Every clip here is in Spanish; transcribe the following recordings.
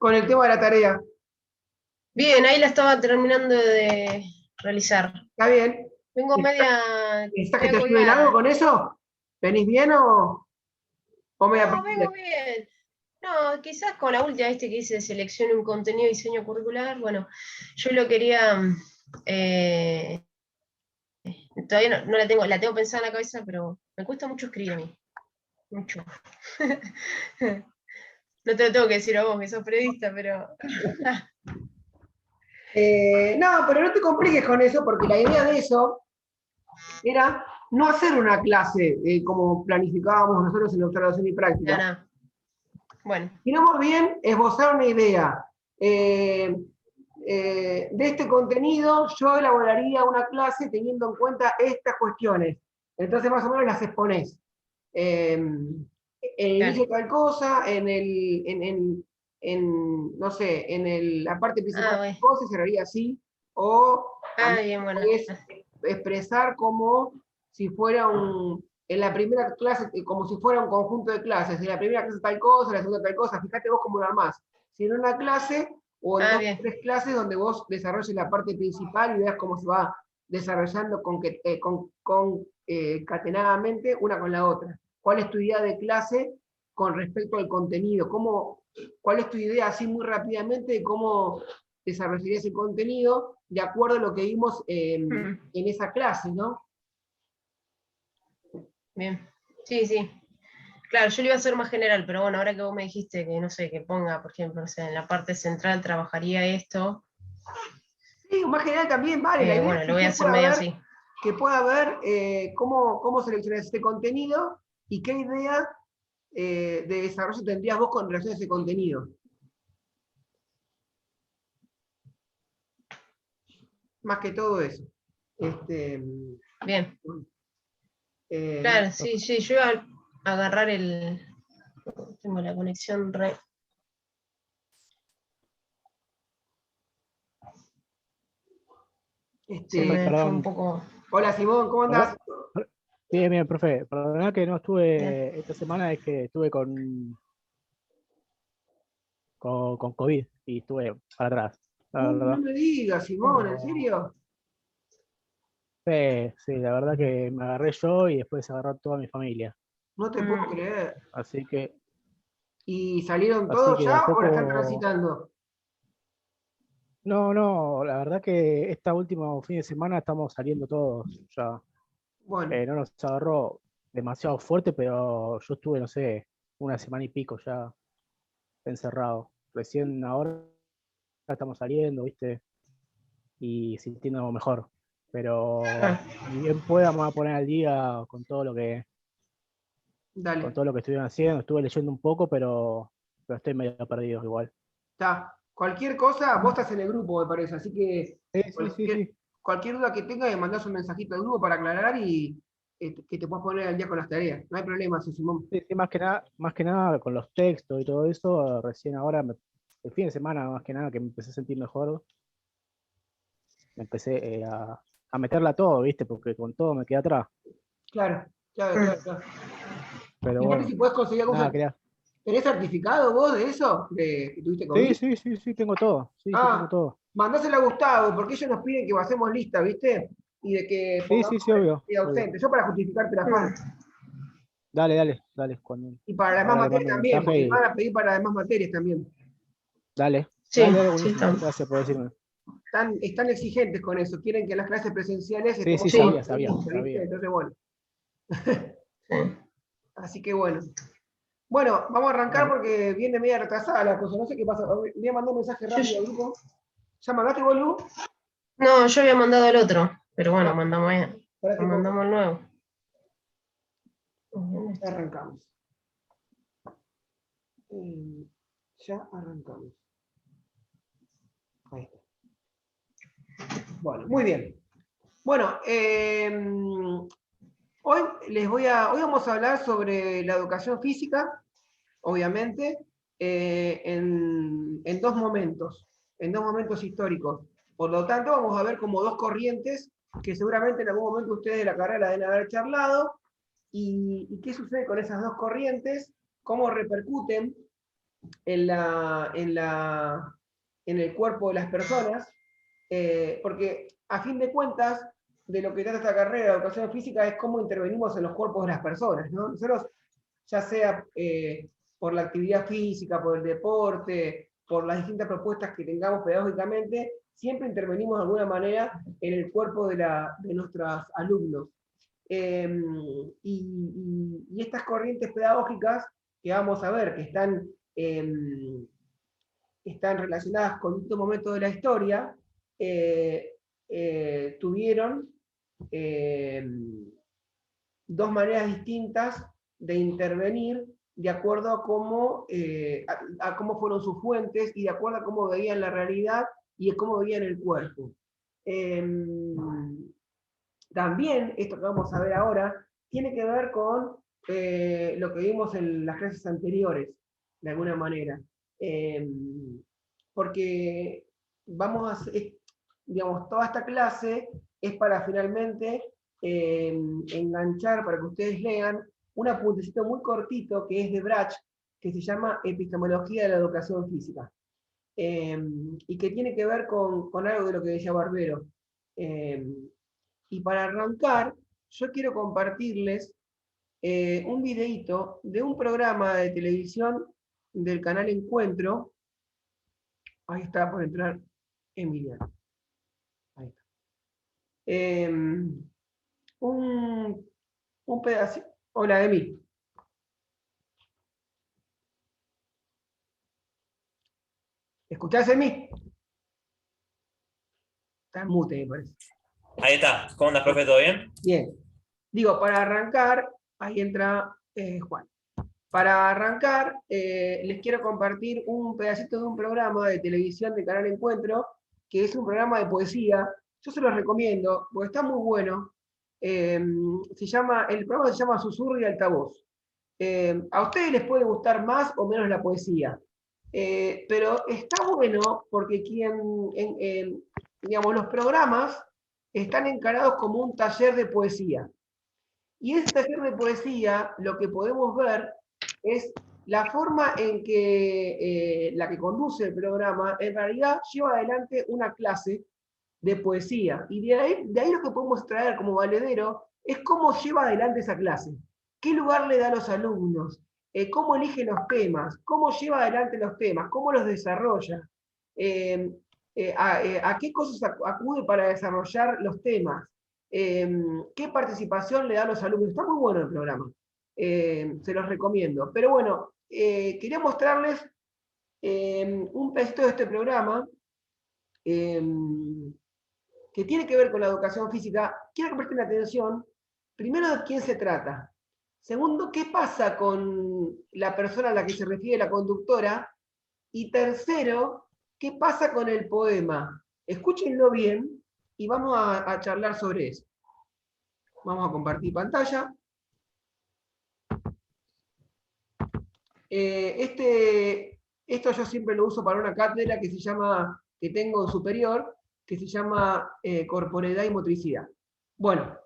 con el tema de la tarea? Bien, ahí la estaba terminando de realizar. ¿Está bien? Vengo media, ¿Necesitas que te media ayude en algo colgada. con eso? ¿Venís bien o media No, perdida? vengo bien. No, quizás con la última que hice selección un contenido y diseño curricular, bueno, yo lo quería, eh, todavía no la tengo pensada en la cabeza, pero me cuesta mucho escribir a mí, mucho. No te lo tengo que decir a vos, que sos periodista, pero... No, pero no te compliques con eso, porque la idea de eso era no hacer una clase como planificábamos nosotros en observación y No, práctica, no. Bueno, sino más bien esbozar una idea. De este contenido, yo elaboraría una clase teniendo en cuenta estas cuestiones. Entonces, más o menos las exponés. En el inicio claro. tal cosa, no sé, la parte principal Ah, de bueno. tal cosa, se lo haría así, o Ah, también bien, bueno. podés expresar como si fuera en la primera clase, como si fuera un conjunto de clases, en la primera clase tal cosa, en la segunda tal cosa, fíjate vos cómo lo armás. Si en una clase o en Ah, dos o bien. tres clases donde vos desarrolles la parte principal y veas cómo se va desarrollando concatenadamente una con la otra. ¿Cuál es tu idea de clase con respecto al contenido? ¿Cuál es tu idea así muy rápidamente de cómo desarrollaría ese contenido de acuerdo a lo que vimos Mm, en esa clase, ¿no? bien. Sí, sí. Claro, yo lo iba a hacer más general, pero bueno, ahora que vos me dijiste que, no sé, que ponga, por ejemplo, no sé, en la parte central trabajaría esto, Sí, más general también vale. La idea es bueno, que lo voy a usted hacer medio así. pueda ver cómo seleccionar este contenido y qué idea de desarrollo tendrías vos con relación a ese contenido. Más que todo eso. Este, Bien. no, Claro, sí, sí, yo iba a agarrar el... Tengo la conexión re... Se me fue un Perdón, poco... hola Simón, ¿cómo perdón. andás? Bien, bien, profe. Perdón que no Bien. estuve esta semana, es que estuve con COVID y estuve para atrás, la No verdad. me digas, Simón, ¿en Pero serio? sí, sí, la verdad que me agarré yo y después se agarró toda mi familia. No te puedo Mm, creer. Así que, ¿Y salieron así todos que de a ya o la están poco. transitando? No, no, la verdad que esta última fin de semana estamos saliendo todos ya. Bueno, No nos agarró demasiado fuerte, pero yo estuve, no sé, una semana y pico ya encerrado. Recién ahora estamos saliendo, ¿viste? Y sintiendo mejor. Pero ah, ni bien pueda, me voy a poner al día con dale. todo lo que estuvieron haciendo. Estuve leyendo un poco, pero estoy medio perdido igual. Está. Cualquier cosa, vos estás en el grupo, me parece, así que Sí, sí, sí, sí. cualquier duda que tengas, me mandás un mensajito al grupo para aclarar y que te puedas poner al día con las tareas. No hay problema, Simón. Sí, sí, más que nada con los textos y todo eso, recién ahora, el fin de semana más que nada que me empecé a sentir mejor, me empecé a meterla todo, ¿viste? Porque con todo me quedé atrás. Claro, claro, claro, mm. claro. Pero Fíjate bueno, si puedes conseguir algún nada, quería. ¿Tenés certificado vos de eso? ¿De que tuviste Sí, COVID? sí, sí, sí, tengo todo. Sí, sí, tengo Ah, todo. mandásela a Gustavo, porque ellos nos piden que pasemos lista, ¿viste? Y de que Sí, pongamos sí, sí, obvio, el obvio. ausente. Yo para justificarte la falta. Mm. Dale, dale, dale. Cuando, Y para las demás ahora le materias mando un también, mensaje porque me y van a pedir para las demás materias también. dale, Sí, dale, dale, sí, buenísimo. está. Gracias por decirme. Están exigentes con eso. Quieren que en las clases presenciales Sí, estemos sí, todos Sí, sabía, los sabía, 15, ¿viste? sabía. Entonces, bueno. sí. Así que bueno. Bueno, vamos a arrancar Dale. porque viene media retrasada la cosa. No sé qué pasa. Voy a mandar un mensaje Yo- rápido al grupo. ¿Ya mandaste vos, Lu? no, yo había mandado el otro, pero bueno, Ah, para que mandamos el nuevo. ¿Dónde está? arrancamos. Ya arrancamos. Ahí está. Bueno, muy bien. Bueno, hoy vamos a hablar sobre la educación física, obviamente, en dos momentos históricos. Por lo tanto, vamos a ver como dos corrientes que seguramente en algún momento ustedes de la carrera deben haber charlado, y qué sucede con esas dos corrientes, cómo repercuten el cuerpo de las personas, porque a fin de cuentas, de lo que trata esta carrera de educación física es cómo intervenimos en los cuerpos de las personas, ¿no? Nosotros, ya sea por la actividad física, por el deporte, por las distintas propuestas que tengamos pedagógicamente, siempre intervenimos de alguna manera en el cuerpo de nuestros alumnos. Y estas corrientes pedagógicas que vamos a ver que están relacionadas con distintos momentos de la historia, tuvieron dos maneras distintas de intervenir de acuerdo a cómo fueron sus fuentes y de acuerdo a cómo veían la realidad y a cómo veían el cuerpo. También, esto que vamos a ver ahora, tiene que ver con lo que vimos en las clases anteriores, de alguna manera. Porque digamos, toda esta clase es para finalmente enganchar, para que ustedes lean, un apuntecito muy cortito que es de Brach, que se llama Epistemología de la Educación Física. Y que tiene que ver con algo de lo que decía Barbero. Y para arrancar, yo quiero compartirles un videíto de un programa de televisión del canal Encuentro. Ahí está por entrar Emiliano. Ahí está. Un pedacito. Hola, Emi. ¿Escuchás, Emi? Está en mute, me parece. Ahí está. ¿Cómo andas, profe? ¿Todo bien? Bien. Digo, para arrancar, ahí entra Juan. Para arrancar, les quiero compartir un pedacito de un programa de televisión del canal Encuentro, que es un programa de poesía. Yo se los recomiendo, porque está muy bueno. El programa se llama Susurro y Altavoz. A ustedes les puede gustar más o menos la poesía, pero está bueno porque digamos, los programas están encarados como un taller de poesía. Y en ese taller de poesía lo que podemos ver es la forma en que la que conduce el programa en realidad lleva adelante una clase de poesía. Y de ahí lo que podemos traer como valedero es cómo lleva adelante esa clase. ¿Qué lugar le da a los alumnos? ¿Cómo elige los temas? ¿Cómo lleva adelante los temas? ¿Cómo los desarrolla? ¿A qué cosas acude para desarrollar los temas? ¿Qué participación le da a los alumnos? Está muy bueno el programa. Se los recomiendo. Pero bueno, quería mostrarles un pedacito de este programa que tiene que ver con la educación física. Quiero que presten atención, primero, de quién se trata. Segundo, qué pasa con la persona a la que se refiere la conductora. Y tercero, qué pasa con el poema. Escúchenlo bien y vamos a charlar sobre eso. Vamos a compartir pantalla. Esto yo siempre lo uso para una cátedra que tengo en superior, que se llama Corporeidad y Motricidad. Bueno,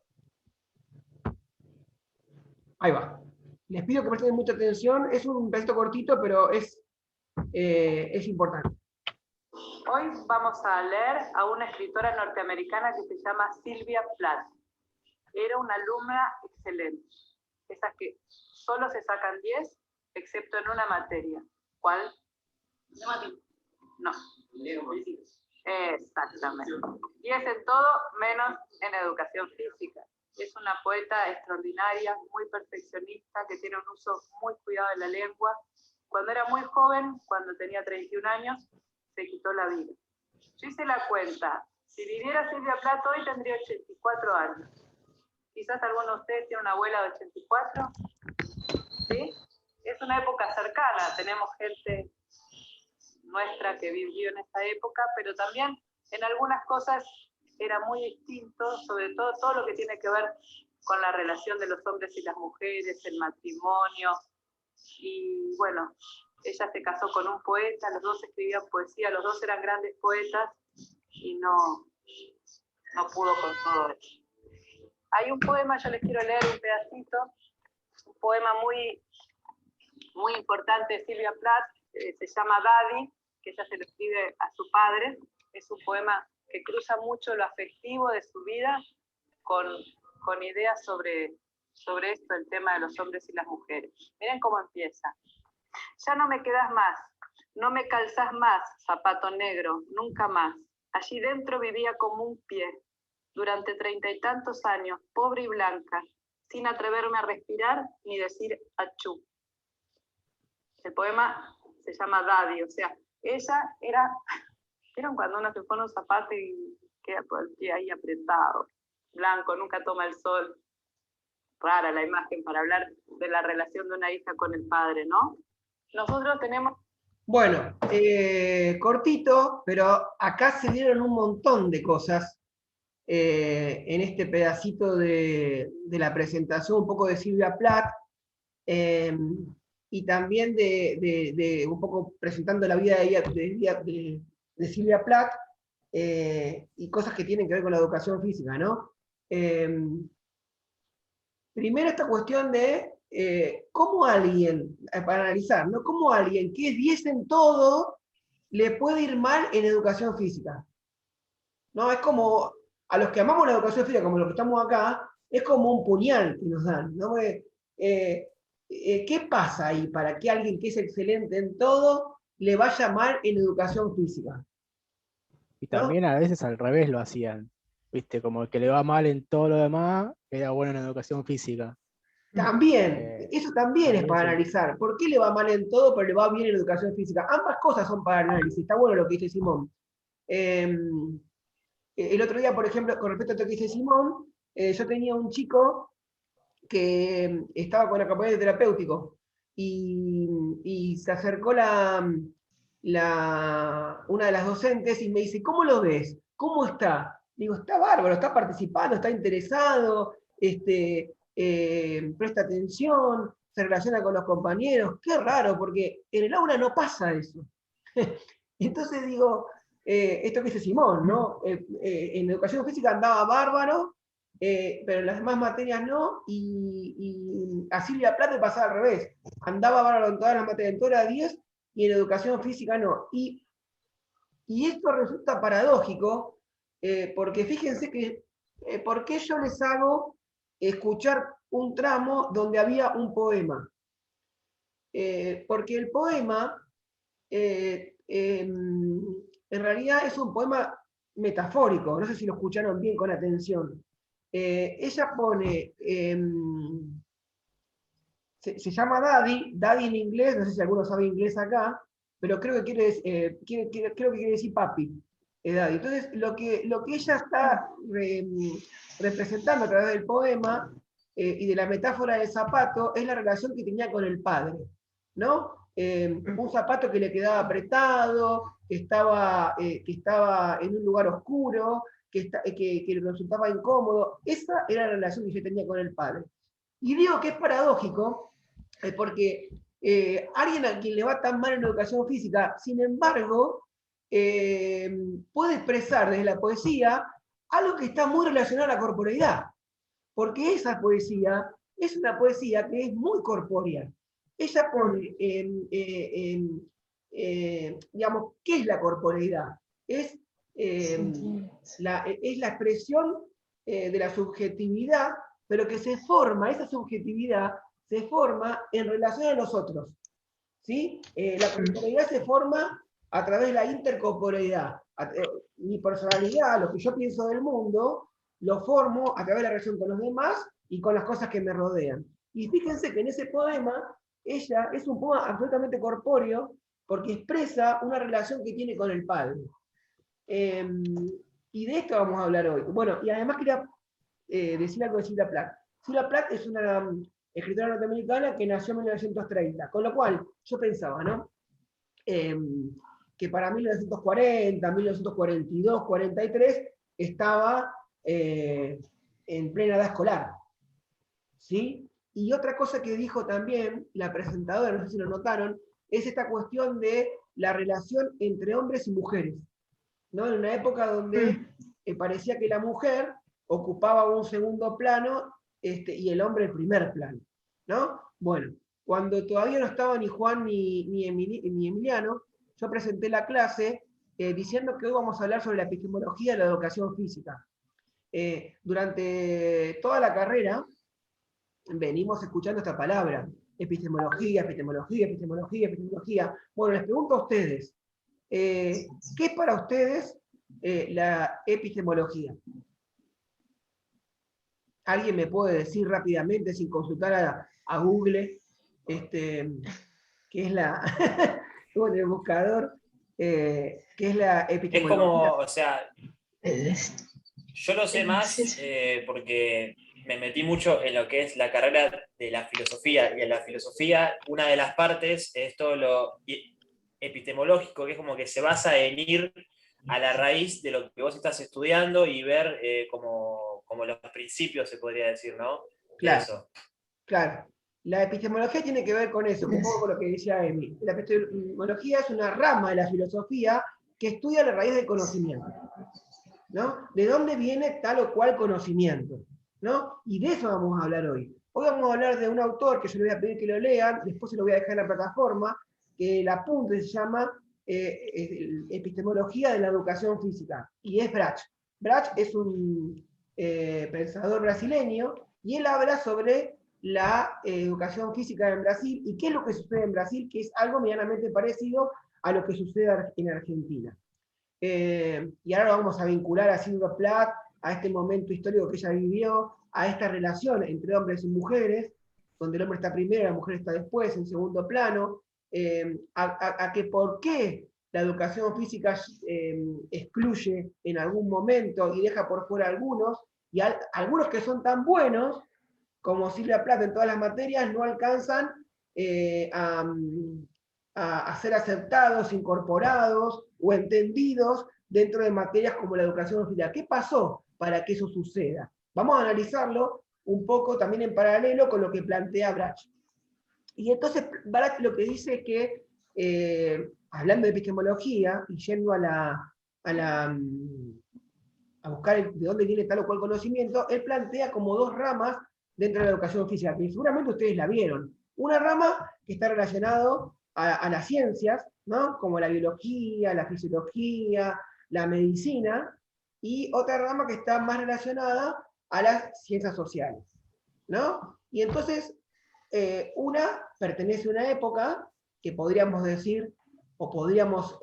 ahí va. Les pido que presten mucha atención. Es un pedacito cortito, pero es importante. Hoy vamos a leer a una escritora norteamericana que se llama Sylvia Plath. Era una alumna excelente. Esas que solo se sacan 10, excepto en una materia. ¿Cuál? No. Exactamente. 10 en todo, menos en educación física. Es una poeta extraordinaria, muy perfeccionista, que tiene un uso muy cuidado de la lengua. Cuando era muy joven, cuando tenía 31 años, se quitó la vida. Yo hice la cuenta. Si viviera Sylvia Plath hoy, tendría 84 años. Quizás alguno de ustedes tiene una abuela de 84. ¿Sí? Es una época cercana. Tenemos gente nuestra que vivió en esta época, pero también en algunas cosas era muy distinto, sobre todo lo que tiene que ver con la relación de los hombres y las mujeres, el matrimonio. Y bueno, ella se casó con un poeta, los dos escribían poesía, los dos eran grandes poetas y no pudo con todo eso. Hay un poema, yo les quiero leer un pedacito, un poema muy, muy importante de Sylvia Plath, se llama Daddy, que ella se lo escribe a su padre. Es un poema que cruza mucho lo afectivo de su vida con ideas sobre esto, el tema de los hombres y las mujeres. Miren cómo empieza. Ya no me quedas más, no me calzás más, zapato negro, nunca más. Allí dentro vivía como un pie, durante 30 y tantos años, pobre y blanca, sin atreverme a respirar ni decir achú. El poema se llama Daddy, o sea, ella era, ¿vieron cuando uno se pone un zapato y queda todo el pie ahí apretado, blanco, nunca toma el sol? Rara la imagen para hablar de la relación de una hija con el padre, ¿no? Nosotros tenemos... Bueno, cortito, pero acá se dieron un montón de cosas en este pedacito de la presentación, un poco de Silvia Plath, y también de un poco presentando la vida de Silvia Plath, y cosas que tienen que ver con la educación física, ¿no? Primero esta cuestión de cómo alguien, para analizar, ¿no? Cómo alguien que es 10 en todo le puede ir mal en educación física. ¿No? Es como, a los que amamos la educación física, como los que estamos acá, es como un puñal que nos dan, ¿no? ¿Qué pasa ahí para que alguien que es excelente en todo le vaya mal en educación física? Y ¿No? también a veces al revés lo hacían, ¿viste? Como el que le va mal en todo lo demás, era bueno en educación física. También, eso también es para sí. analizar. ¿Por qué le va mal en todo, pero le va bien en educación física? Ambas cosas son para análisis. Está bueno lo que dice Simón. El otro día, por ejemplo, con respecto a lo que dice Simón, yo tenía un chico que estaba con acompañante terapéutico y se acercó una de las docentes y me dice, ¿cómo lo ves? ¿Cómo está? Digo, está bárbaro, está participando, está interesado, presta atención, se relaciona con los compañeros. Qué raro, porque en el aula no pasa eso. Entonces digo, esto que dice Simón, ¿no? En educación física andaba bárbaro, pero en las demás materias no, y a Silvia Plath le pasaba al revés. Andaba bárbaro en todas las materias, en todas las 10, y en educación física no. Y esto resulta paradójico, porque fíjense que, ¿por qué yo les hago escuchar un tramo donde había un poema? Porque el poema, en realidad es un poema metafórico, no sé si lo escucharon bien con atención. Ella pone, se llama Daddy en inglés, no sé si alguno sabe inglés acá, pero creo que creo que quiere decir papi, Daddy. Entonces, lo que ella está representando a través del poema y de la metáfora del zapato es la relación que tenía con el padre, ¿no? Un zapato que le quedaba apretado, que estaba en un lugar oscuro, que le resultaba incómodo. Esa era la relación que yo tenía con el padre. Y digo que es paradójico, porque alguien a quien le va tan mal en educación física, sin embargo, puede expresar desde la poesía algo que está muy relacionado a la corporeidad, porque esa poesía es una poesía que es muy corpórea. Ella pone, digamos, ¿qué es la corporeidad? Es la expresión de la subjetividad, pero que se forma, esa subjetividad se forma en relación a los otros. ¿Sí? La corporeidad se forma a través de la intercorporeidad. Mi personalidad, lo que yo pienso del mundo, lo formo a través de la relación con los demás y con las cosas que me rodean. Y fíjense que en ese poema, ella es un poema absolutamente corpóreo porque expresa una relación que tiene con el padre. Y de esto vamos a hablar hoy. Bueno, y además quería decir algo de Silvia Plath. Silvia Plath es una escritora norteamericana que nació en 1930, con lo cual yo pensaba, ¿no? Que para 1940, 1942, 43 estaba en plena edad escolar. ¿Sí? Y otra cosa que dijo también la presentadora, no sé si lo notaron, es esta cuestión de la relación entre hombres y mujeres, ¿no? En una época donde parecía que la mujer ocupaba un segundo plano y el hombre el primer plano, ¿no? Bueno, cuando todavía no estaba ni Juan ni Emiliano, yo presenté la clase diciendo que hoy vamos a hablar sobre la epistemología de la educación física. Durante toda la carrera venimos escuchando esta palabra, epistemología, epistemología, epistemología, epistemología. Bueno, les pregunto a ustedes, ¿qué es para ustedes la epistemología? ¿Alguien me puede decir rápidamente, sin consultar a Google, qué es la, con el buscador, qué es la Es epistemología? como, o sea, Eh, yo lo sé más porque me metí mucho en lo que es la carrera de la filosofía, y en la filosofía una de las partes es todo lo epistemológico, que es como que se basa en ir a la raíz de lo que vos estás estudiando y ver como los principios, se podría decir, ¿no? De Claro. eso. Claro, la epistemología tiene que ver con eso, un poco con lo que decía Emi. La epistemología es una rama de la filosofía que estudia la raíz del conocimiento, ¿no? ¿De dónde viene tal o cual conocimiento? ¿No? Y de eso vamos a hablar hoy. Hoy vamos a hablar de un autor que yo le voy a pedir que lo lean, después se lo voy a dejar en la plataforma, que el apunte se llama Epistemología de la Educación Física, y es Brach. Brach es un pensador brasileño, y él habla sobre la educación física en Brasil, y qué es lo que sucede en Brasil, que es algo medianamente parecido a lo que sucede en Argentina. Y ahora lo vamos a vincular a Sylvia Plath, a este momento histórico que ella vivió, a esta relación entre hombres y mujeres, donde el hombre está primero y la mujer está después, en segundo plano, a que por qué la educación física excluye en algún momento y deja por fuera a algunos, y algunos que son tan buenos, como Sylvia Plath en todas las materias, no alcanzan a ser aceptados, incorporados o entendidos dentro de materias como la educación física. ¿Qué pasó para que eso suceda? Vamos a analizarlo un poco también en paralelo con lo que plantea Brach. Y entonces Brach lo que dice es que, hablando de epistemología y yendo a buscar de dónde viene tal o cual conocimiento, él plantea como dos ramas dentro de la educación física, que seguramente ustedes la vieron. Una rama que está relacionado a las ciencias, ¿no? Como la biología, la fisiología, la medicina, y otra rama que está más relacionada a las ciencias sociales, ¿no? Y entonces, una pertenece a una época que podríamos decir, o podríamos,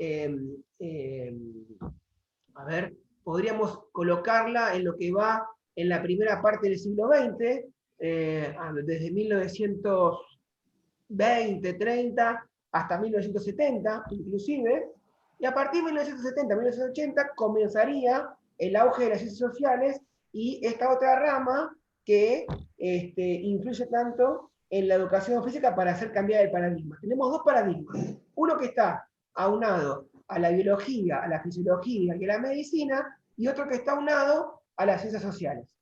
podríamos colocarla en lo que va en la primera parte del siglo XX, desde 1920, 30, hasta 1970, inclusive, y a partir de 1970, 1980, comenzaría el auge de las ciencias sociales y esta otra rama que influye tanto en la educación física para hacer cambiar el paradigma. Tenemos dos paradigmas. Uno que está aunado a la biología, a la fisiología y a la medicina, y otro que está aunado a las ciencias sociales.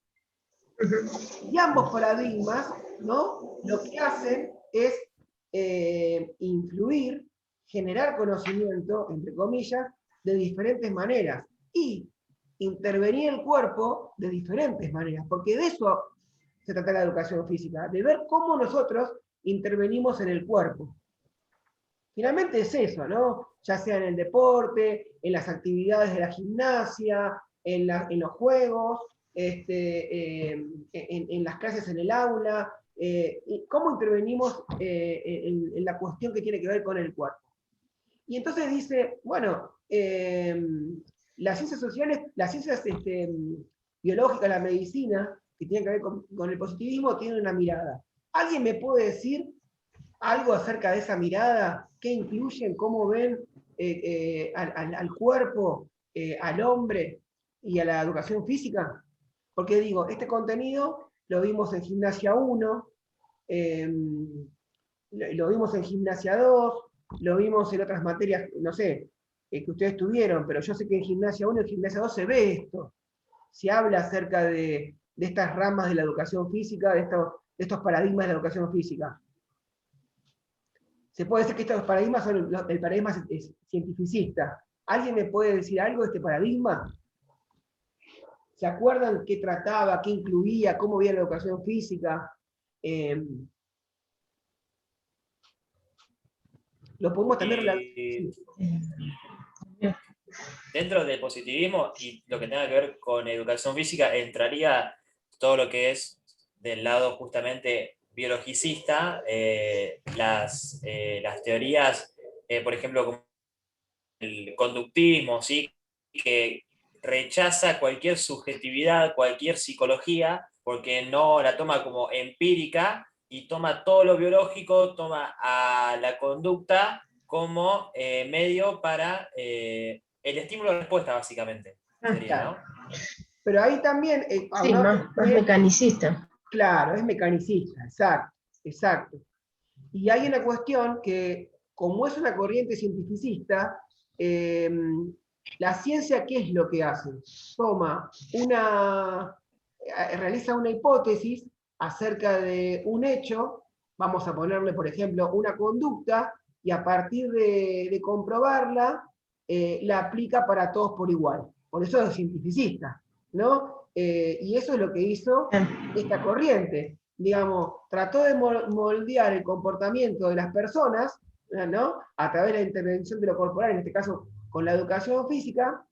Y ambos paradigmas, ¿no? Lo que hacen es influir, generar conocimiento, entre comillas, de diferentes maneras, y intervenir el cuerpo de diferentes maneras, porque de eso se trata la educación física, de ver cómo nosotros intervenimos en el cuerpo. Finalmente es eso, ¿no? Ya sea en el deporte, en las actividades de la gimnasia, en los juegos, en las clases en el aula, cómo intervenimos en la cuestión que tiene que ver con el cuerpo. Y entonces dice, bueno, las ciencias sociales, las ciencias biológicas, la medicina, que tienen que ver con el positivismo, tienen una mirada. ¿Alguien me puede decir algo acerca de esa mirada? ¿Qué incluyen? ¿Cómo ven al cuerpo, al hombre y a la educación física? Porque digo, este contenido lo vimos en Gimnasia 1, lo vimos en Gimnasia 2, lo vimos en otras materias, no sé, que ustedes tuvieron, pero yo sé que en Gimnasia 1 y en Gimnasia 2 se ve esto. Se habla acerca de estas ramas de la educación física, de estos paradigmas de la educación física. Se puede decir que estos paradigmas son el paradigma cientificista. ¿Alguien me puede decir algo de este paradigma? ¿Se acuerdan qué trataba, qué incluía, cómo veía la educación física? lo podemos tener... Y dentro del positivismo y lo que tenga que ver con educación física, entraría todo lo que es del lado justamente biologicista, las teorías, por ejemplo, como el conductismo, ¿sí? Que rechaza cualquier subjetividad, cualquier psicología, porque no la toma como empírica y toma todo lo biológico, toma a la conducta como medio para el estímulo de respuesta, básicamente. Sería, ¿no? Pero ahí también... Sí, más mecanicista. Claro, es mecanicista, exacto, exacto. Y hay una cuestión que, como es una corriente cientificista, la ciencia, ¿qué es lo que hace? Realiza una hipótesis acerca de un hecho, vamos a ponerle, por ejemplo, una conducta, y a partir de comprobarla, la aplica para todos por igual. Por eso es cientificista, ¿no? Y eso es lo que hizo esta corriente. Digamos, trató de moldear el comportamiento de las personas, ¿no? A través de la intervención de lo corporal, en este caso con la educación física,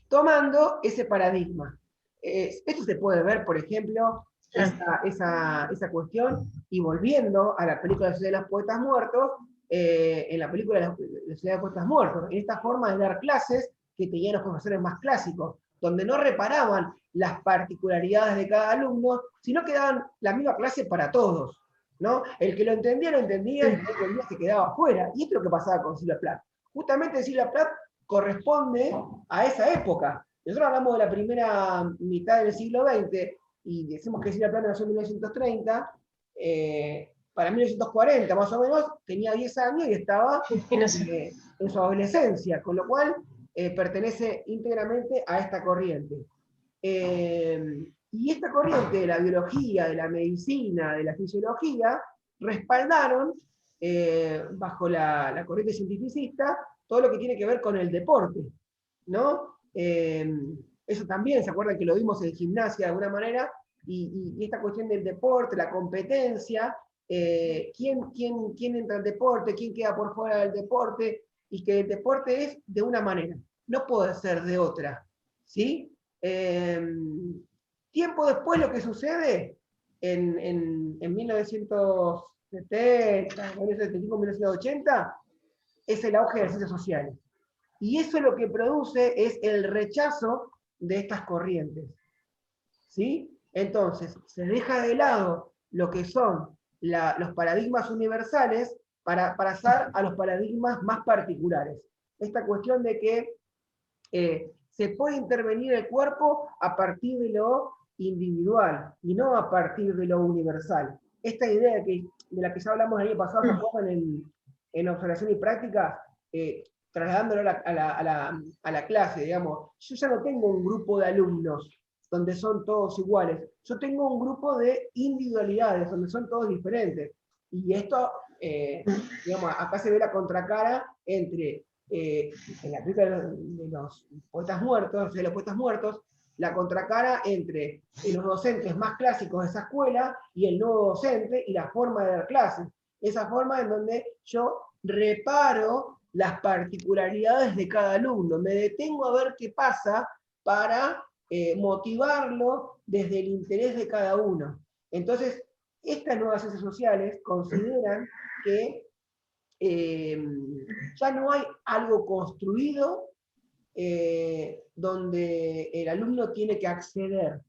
tomando ese paradigma. Esto se puede ver, por ejemplo, esa cuestión, y volviendo a la película de la Ciudad de los Poetas Muertos, en la película de la Ciudad de los Poetas Muertos, en esta forma de dar clases que tenían los profesores más clásicos, donde no reparaban las particularidades de cada alumno, sino que daban la misma clase para todos, ¿no? El que lo entendía, y el que no entendía se quedaba afuera. Y esto es lo que pasaba con Silvia Plath. Justamente Silvia Plath corresponde a esa época. Nosotros hablamos de la primera mitad del siglo XX, y decimos que Silvia Plath nació en 1930, para 1940 más o menos, tenía 10 años y estaba en su adolescencia, con lo cual pertenece íntegramente a esta corriente. Y esta corriente de la biología, de la medicina, de la fisiología, respaldaron, bajo la corriente cientificista, todo lo que tiene que ver con el deporte, ¿no? Eso también, ¿se acuerdan que lo vimos en gimnasia de alguna manera? Y esta cuestión del deporte, la competencia, quién entra al deporte, quién queda por fuera del deporte, y que el deporte es de una manera, no puede ser de otra, ¿sí? Tiempo después lo que sucede en 1970, 1975, 1980, es el auge de las ciencias sociales. Y eso lo que produce es el rechazo de estas corrientes, ¿sí? Entonces, se deja de lado lo que son los paradigmas universales para pasar a los paradigmas más particulares. Esta cuestión de que se puede intervenir el cuerpo a partir de lo individual y no a partir de lo universal. Esta idea de la que ya hablamos el año pasado, ¿se acuerdan? En observación y práctica, trasladándolo a la clase, digamos, yo ya no tengo un grupo de alumnos donde son todos iguales, yo tengo un grupo de individualidades donde son todos diferentes. Y esto, digamos, acá se ve la contracara entre, en la película de los poetas muertos, la contracara entre los docentes más clásicos de esa escuela y el nuevo docente y la forma de dar clases. Esa forma en donde yo reparo las particularidades de cada alumno, me detengo a ver qué pasa para motivarlo desde el interés de cada uno. Entonces, estas nuevas ciencias sociales consideran que ya no hay algo construido donde el alumno tiene que acceder.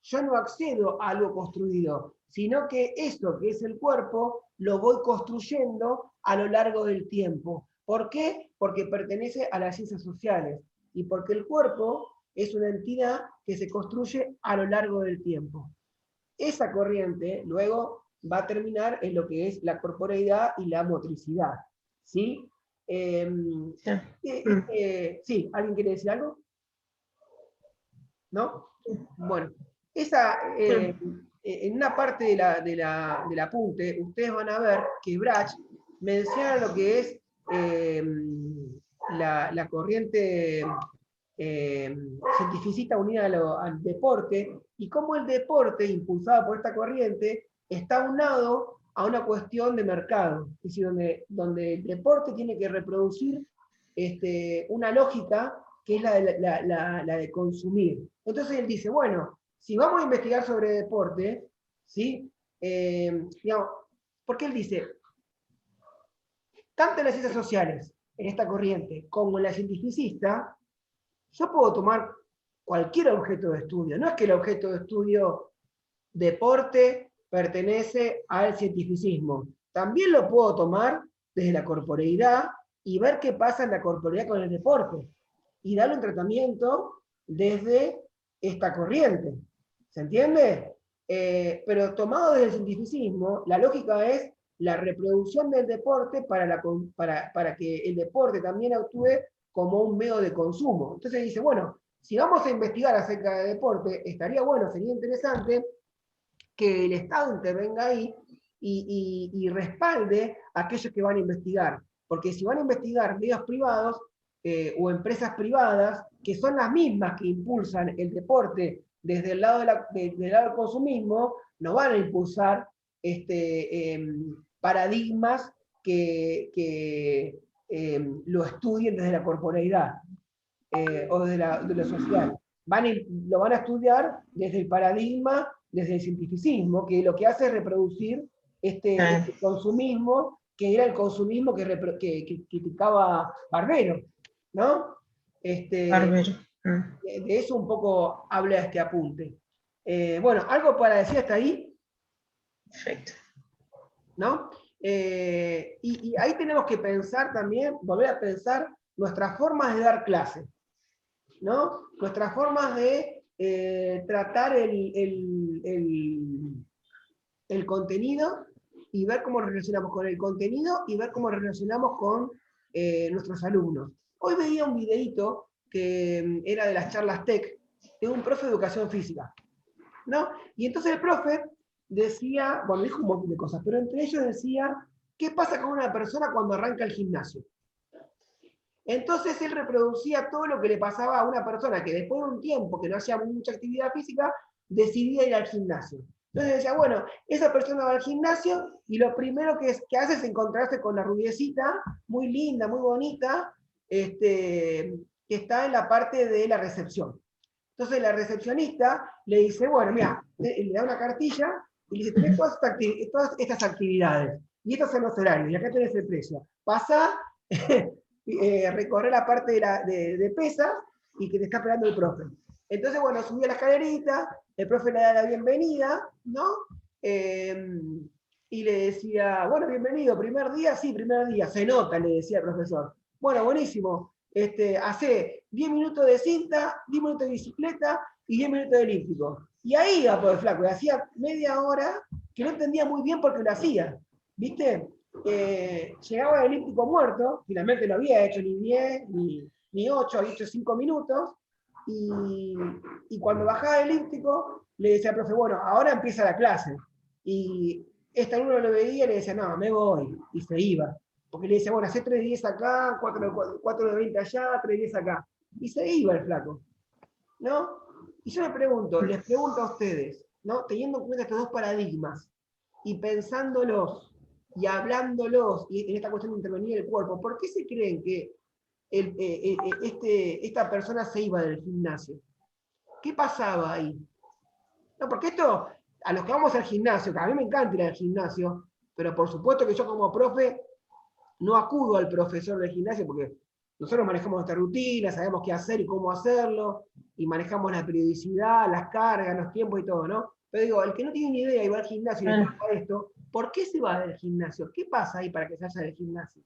Yo no accedo a algo construido, sino que esto que es el cuerpo lo voy construyendo a lo largo del tiempo. ¿Por qué? Porque pertenece a las ciencias sociales y porque el cuerpo es una entidad que se construye a lo largo del tiempo. Esa corriente luego va a terminar en lo que es la corporeidad y la motricidad, ¿sí? Sí, ¿alguien quiere decir algo? ¿No? Bueno, en una parte del apunte, ustedes van a ver que Brach menciona lo que es la corriente cientificista unida al deporte, y cómo el deporte, impulsado por esta corriente, está unado a una cuestión de mercado, es decir, donde el deporte tiene que reproducir una lógica que es la de consumir. Entonces él dice, bueno, si vamos a investigar sobre deporte, ¿sí? Digamos, porque él dice, tanto en las ciencias sociales, en esta corriente, como en la cientificista, yo puedo tomar cualquier objeto de estudio. No es que el objeto de estudio deporte pertenece al cientificismo. También lo puedo tomar desde la corporeidad y ver qué pasa en la corporeidad con el deporte. Y darle un tratamiento desde esta corriente. ¿Se entiende? Pero tomado desde el cientificismo, la lógica es la reproducción del deporte para que el deporte también actúe como un medio de consumo. Entonces dice, bueno, si vamos a investigar acerca de deporte, estaría bueno, sería interesante que el Estado intervenga ahí y respalde a aquellos que van a investigar. Porque si van a investigar medios privados o empresas privadas, que son las mismas que impulsan el deporte desde el lado, del lado del consumismo, no van a impulsar paradigmas que lo estudien desde la corporeidad o de lo social. Lo van a estudiar desde el paradigma, desde el cientificismo, que lo que hace es reproducir este consumismo, que era el consumismo que criticaba Barbero, ¿no? Barbero. De eso un poco habla este apunte. Bueno, ¿algo para decir hasta ahí? Perfecto. ¿No? Y ahí tenemos que pensar también, volver a pensar nuestras formas de dar clase, ¿no? Nuestras formas de tratar el contenido y ver cómo relacionamos con el contenido y ver cómo relacionamos con nuestros alumnos. Hoy veía un videíto que era de las charlas TEC de un profe de educación física, ¿no? Y entonces el profe decía, bueno, dijo un montón de cosas, pero entre ellos decía, ¿qué pasa con una persona cuando arranca el gimnasio? Entonces él reproducía todo lo que le pasaba a una persona que después de un tiempo que no hacía mucha actividad física, decidía ir al gimnasio. Entonces decía, bueno, esa persona va al gimnasio y lo primero que hace es encontrarse con la rubiecita, muy linda, muy bonita, que está en la parte de la recepción. Entonces la recepcionista le dice, bueno, mira, le da una cartilla y le dice, tenés todas estas actividades, y estos son los horarios, y acá tenés el precio. Pasá, recorrer la parte de pesas y que te está esperando el profe. Entonces, bueno, subí a la escalerita, el profe le da la bienvenida, ¿no? Y le decía, bueno, bienvenido, primer día, sí, primer día, se nota, le decía el profesor. Bueno, buenísimo, hace 10 minutos de cinta, 10 minutos de bicicleta y 10 minutos de elíptico. Y ahí iba por el flaco, y hacía media hora que no entendía muy bien por qué lo hacía, ¿viste? Llegaba el elíptico muerto, finalmente no había hecho ni 10, ni 8, había hecho 5 minutos, y cuando bajaba el elíptico, le decía al profe, bueno, ahora empieza la clase. Y este alumno lo veía y le decía, no, me voy, y se iba. Porque le decía, bueno, hace 3 10 acá, 4 de 20 allá, 3 10 acá. Y se iba el flaco, ¿no? Y yo les pregunto a ustedes, ¿no? Teniendo en cuenta estos dos paradigmas, y pensándolos, y hablándolos, y en esta cuestión de intervenir el cuerpo, ¿por qué se creen que esta persona se iba del gimnasio? ¿Qué pasaba ahí? No, porque esto, a los que vamos al gimnasio, que a mí me encanta ir al gimnasio, pero por supuesto que yo como profe no acudo al profesor del gimnasio porque nosotros manejamos nuestra rutina, sabemos qué hacer y cómo hacerlo, y manejamos la periodicidad, las cargas, los tiempos y todo, ¿no? Pero digo, el que no tiene ni idea y va al gimnasio y le pasa esto, ¿por qué se va del gimnasio? ¿Qué pasa ahí para que se vaya del gimnasio?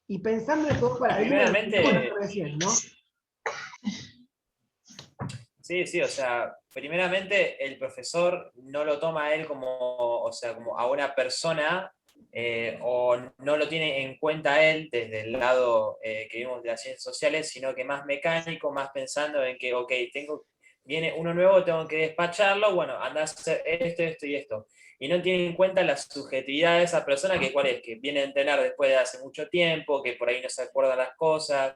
Y pensando en todo para primeramente, recién, ¿no? Sí, o sea, primeramente el profesor no lo toma a él como, o sea, como a una persona, o no lo tiene en cuenta él desde el lado que vimos de las ciencias sociales, sino que más mecánico, más pensando en que, ok, viene uno nuevo, tengo que despacharlo, bueno, anda a hacer esto y esto. Y no tiene en cuenta la subjetividad de esa persona, que cuál es, que viene a entrenar después de hace mucho tiempo, que por ahí no se acuerdan las cosas,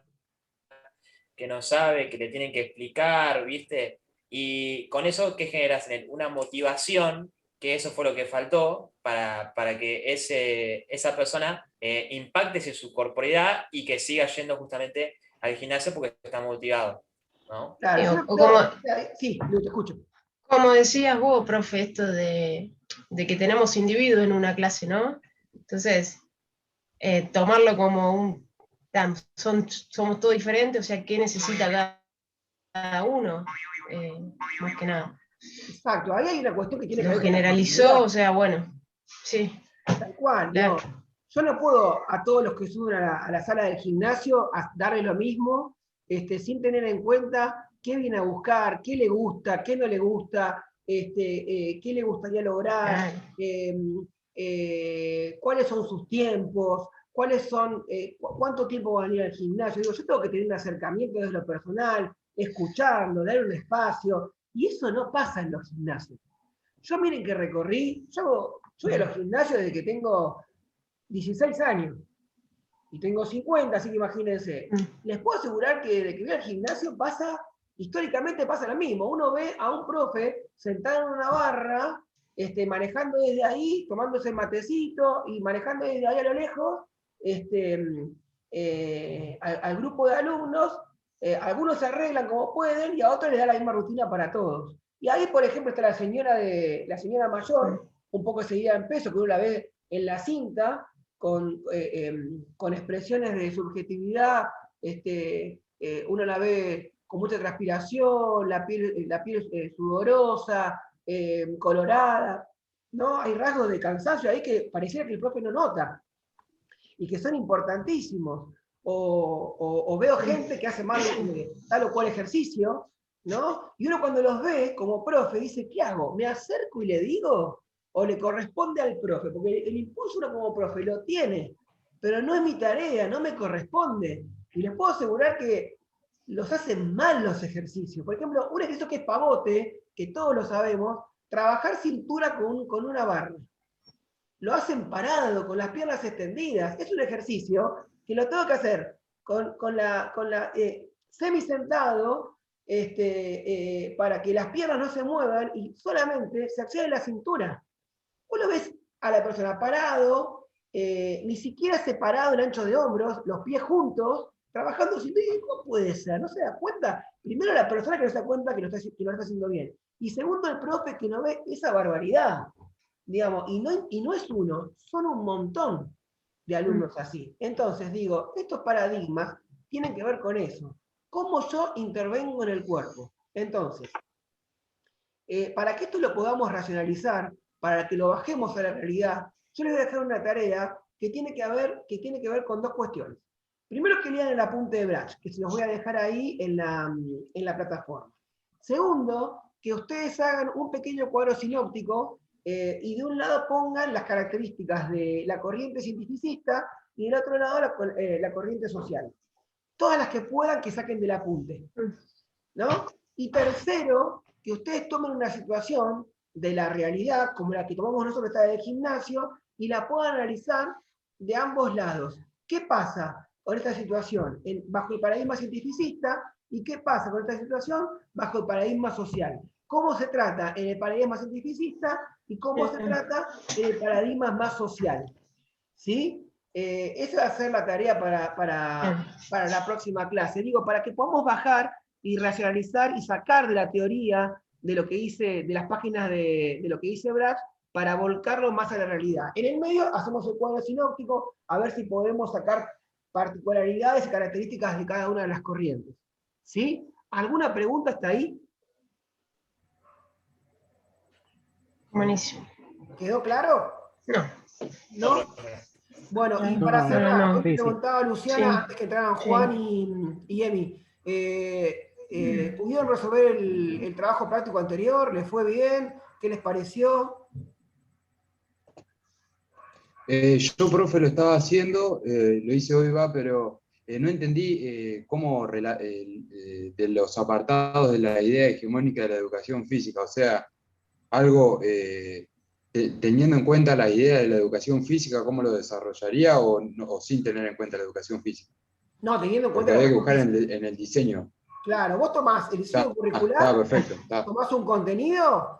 que no sabe, que le tienen que explicar, ¿viste? Y con eso, ¿qué generas en él? Una motivación, que eso fue lo que faltó para que esa persona impacte en su corporalidad y que siga yendo justamente al gimnasio porque está motivado, ¿no? Claro, Sí, yo o no- como, sí, Lu, te escucho. como decías vos, profe, esto de que tenemos individuos en una clase, ¿no? Entonces, tomarlo como somos todos diferentes, o sea, ¿qué necesita cada uno? Más que nada. Exacto, ahí hay una cuestión que tiene que Lo ver con la generalizó, continuidad. o sea, bueno, sí, Tal cual, claro. no. Yo no puedo a todos los que suben a la sala del gimnasio darle lo mismo, sin tener en cuenta qué viene a buscar, qué le gusta, qué no le gusta, qué le gustaría lograr, Claro. cuáles son sus tiempos, cuáles son, cuánto tiempo va a venir al gimnasio. Digo, yo tengo que tener un acercamiento desde lo personal, escucharlo, darle un espacio, y eso no pasa en los gimnasios. Yo miren que recorrí, yo voy a los gimnasios desde que tengo 16 años y tengo 50, así que imagínense. Les puedo asegurar que desde que voy al gimnasio históricamente pasa lo mismo. Uno ve a un profe sentado en una barra, manejando desde ahí, tomándose el matecito y manejando desde ahí a lo lejos, al grupo de alumnos. Algunos se arreglan como pueden y a otros les da la misma rutina para todos. Y ahí, por ejemplo, está la señora mayor, un poco seguida en peso, que uno la ve en la cinta, con expresiones de subjetividad, uno la ve con mucha transpiración, la piel sudorosa, colorada, ¿no? Hay rasgos de cansancio ahí que pareciera que el profe no nota, y que son importantísimos. O veo gente que hace mal tal o cual ejercicio, ¿no? Y uno cuando los ve como profe dice, ¿qué hago? ¿Me acerco y le digo? ¿O le corresponde al profe? Porque el impulso uno como profe lo tiene, pero no es mi tarea, no me corresponde. Y les puedo asegurar que los hacen mal los ejercicios. Por ejemplo, un ejercicio que es pavote, que todos lo sabemos, trabajar cintura con una barra. Lo hacen parado, con las piernas extendidas. Es un ejercicio que lo tengo que hacer con la semi-sentado, para que las piernas no se muevan y solamente se accione la cintura. Vos lo ves a la persona parado, ni siquiera separado en ancho de hombros, los pies juntos, trabajando sin. ¿Cómo puede ser? ¿No se da cuenta? Primero la persona que no se da cuenta que lo está haciendo bien. Y segundo el profe que no ve esa barbaridad. Digamos, y no es uno, son un montón de alumnos así. Entonces, digo, estos paradigmas tienen que ver con eso. ¿Cómo yo intervengo en el cuerpo? Entonces, para que esto lo podamos racionalizar, para que lo bajemos a la realidad, yo les voy a dejar una tarea que tiene que ver con dos cuestiones. Primero, que lean el apunte de Brach, que se los voy a dejar ahí en la plataforma. Segundo, que ustedes hagan un pequeño cuadro sinóptico y de un lado pongan las características de la corriente cientificista y del otro lado la corriente social. Todas las que puedan que saquen del apunte, ¿no? Y tercero, que ustedes tomen una situación de la realidad, como la que tomamos nosotros esta del gimnasio, y la puedan analizar de ambos lados. ¿Qué pasa con esta situación bajo el paradigma cientificista y qué pasa con esta situación bajo el paradigma social? ¿Cómo se trata en el paradigma cientificista y cómo se trata en el paradigma más social? ¿Sí? Esa va a ser la tarea para la próxima clase. Digo, para que podamos bajar y racionalizar y sacar de la teoría de lo que hice, de las páginas de lo que dice Brach, para volcarlo más a la realidad. En el medio hacemos el cuadro sinóptico, a ver si podemos sacar particularidades y características de cada una de las corrientes. ¿Sí? ¿Alguna pregunta hasta ahí? Buenísimo. ¿Quedó claro? No. ¿No? Bueno, y No, para cerrar, no. hoy me Sí, sí. preguntaba Luciana, Sí. antes que entraran Juan y Emi, ¿pudieron resolver el trabajo práctico anterior? ¿Les fue bien? ¿Qué les pareció? Yo, profe, lo estaba haciendo, lo hice hoy, pero no entendí cómo de los apartados de la idea hegemónica de la educación física, o sea, algo teniendo en cuenta la idea de la educación física, ¿cómo lo desarrollaría o sin tener en cuenta la educación física? No, teniendo en Porque cuenta... había que buscar en el diseño. Claro, vos tomás el diseño curricular, Está perfecto. Está. tomás un contenido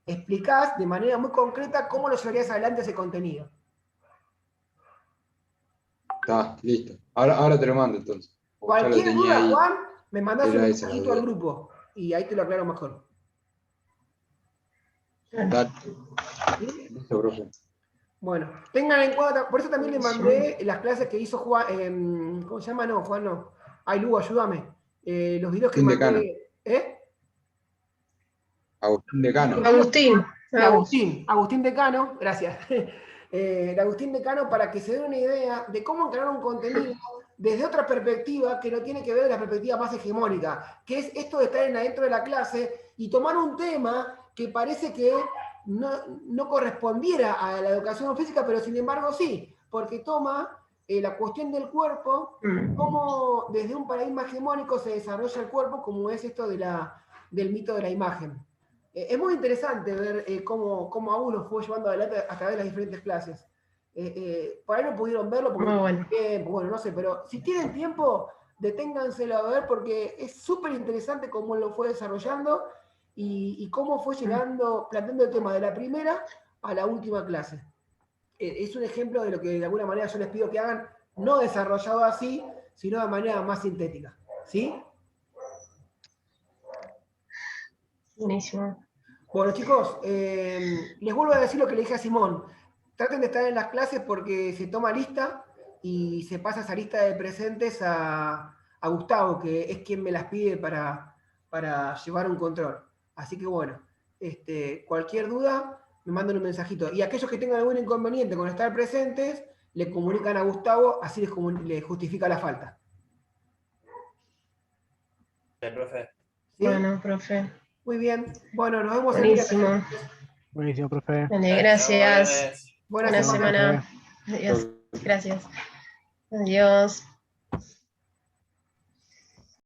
explicás de manera muy concreta cómo lo llevarías adelante ese contenido. Está, listo. Ahora te lo mando entonces. Ya lo Cualquier tenía duda, ahí. Juan, me mandás Era un esa la mensajito al duda. grupo y ahí te lo aclaro mejor. Está. Listo, profe. Bueno, tengan en cuenta, por eso también le mandé las clases que hizo Juan, ¿cómo se llama? No, Juan no. Ay, Lugo, ayúdame. Los videos que Agustín Decano. mandé. Agustín Decano. Agustín Decano, gracias. De Agustín Decano, para que se den una idea de cómo encarar un contenido desde otra perspectiva que no tiene que ver de la perspectiva más hegemónica, que es esto de estar adentro de la clase y tomar un tema que parece que no correspondiera a la educación física, pero sin embargo sí, porque toma la cuestión del cuerpo, cómo desde un paradigma hegemónico se desarrolla el cuerpo, como es esto del mito de la imagen. Es muy interesante ver cómo Agus lo fue llevando adelante a través de las diferentes clases. Por ahí no pudieron verlo porque no tienen tiempo, bueno, no sé, pero si tienen tiempo, deténganselo a ver porque es súper interesante cómo lo fue desarrollando y cómo fue llegando, planteando el tema de la primera a la última clase. Es un ejemplo de lo que de alguna manera yo les pido que hagan, no desarrollado así, sino de manera más sintética. ¿Sí? Buenísimo. Bueno, chicos, les vuelvo a decir lo que le dije a Simón. Traten de estar en las clases porque se toma lista y se pasa esa lista de presentes a Gustavo, que es quien me las pide para llevar un control. Así que bueno, cualquier duda, me mandan un mensajito. Y aquellos que tengan algún inconveniente con estar presentes, le comunican a Gustavo, así les justifica la falta. El profe. ¿Sí? Bueno, profe. Muy bien. Bueno, nos vemos Buenísimo. el viernes. Buenísimo, profe. Vale, gracias. Buena Buena semana. semana. Adiós. Gracias. Adiós.